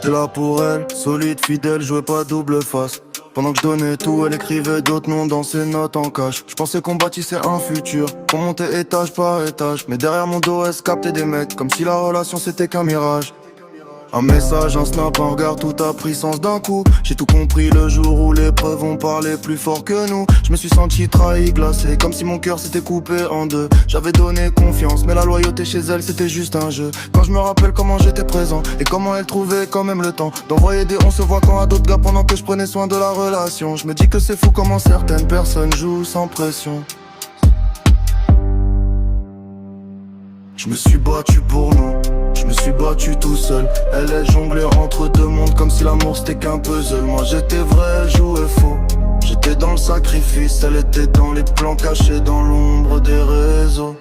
J'étais là pour elle, solide, fidèle, jouais pas double face. Pendant que je donnais tout, elle écrivait d'autres noms dans ses notes en cash. Je pensais qu'on bâtissait un futur, qu'on montait étage par étage. Mais derrière mon dos, elle se captait des mecs, comme si la relation c'était qu'un mirage. Un message, un snap, un regard, tout a pris sens d'un coup. J'ai tout compris le jour où les preuves ont parlé plus fort que nous. Je me suis senti trahi, glacé, comme si mon cœur s'était coupé en deux. J'avais donné confiance, mais la loyauté chez elle c'était juste un jeu. Quand je me rappelle comment j'étais présent et comment elle trouvait quand même le temps d'envoyer des on se voit quand à d'autres gars pendant que je prenais soin de la relation. Je me dis que c'est fou comment certaines personnes jouent sans pression. Je me suis battu pour nous, je me suis battu tout seul. Elle jonglait entre deux mondes comme si l'amour c'était qu'un puzzle. Moi j'étais vrai, elle jouait faux. J'étais dans le sacrifice, elle était dans les plans cachés dans l'ombre des réseaux.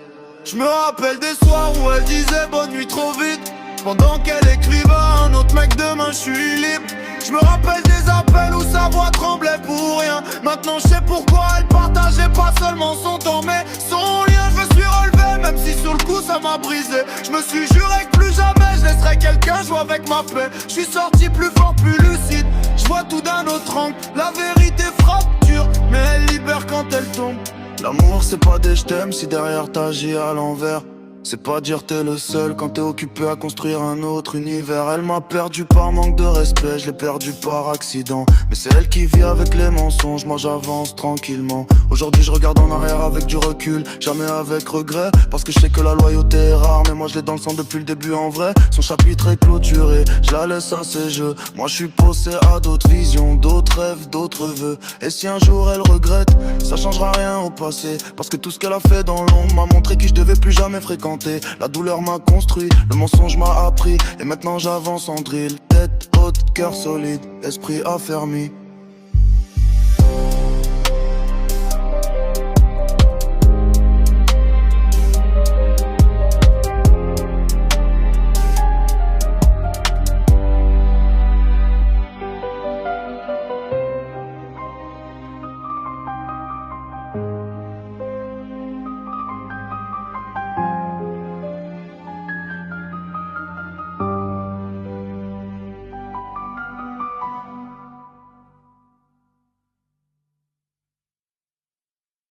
Je me rappelle des soirs où elle disait bonne nuit trop vite, pendant qu'elle écrivait à un autre mec demain je suis libre. Je me rappelle des appels où sa voix tremblait pour rien. Maintenant je sais pourquoi elle partageait pas seulement son temps mais son lien. Je me suis relevé même si sur le coup ça m'a brisé. Je me suis juré que plus jamais je laisserai quelqu'un jouer avec ma paix. Je suis sorti plus fort, plus lucide, je vois tout d'un autre angle. La vérité frappe dur mais elle libère quand elle tombe. L'amour c'est pas des je t'aime si derrière t'agis à l'envers. C'est pas dire t'es le seul quand t'es occupé à construire un autre univers. Elle m'a perdu par manque de respect, je l'ai perdu par accident. Mais c'est elle qui vit avec les mensonges, moi j'avance tranquillement. Aujourd'hui je regarde en arrière avec du recul, jamais avec regret. Parce que je sais que la loyauté est rare, mais moi je l'ai dans le sang depuis le début en vrai. Son chapitre est clôturé, je la laisse à ses jeux. Moi je suis poussé à d'autres visions, d'autres rêves, d'autres vœux. Et si un jour elle regrette, ça changera rien au passé. Parce que tout ce qu'elle a fait dans l'ombre m'a montré qui je devais plus jamais fréquenter. La douleur m'a construit, le mensonge m'a appris. Et maintenant j'avance en drill, tête haute, cœur solide, esprit affermi.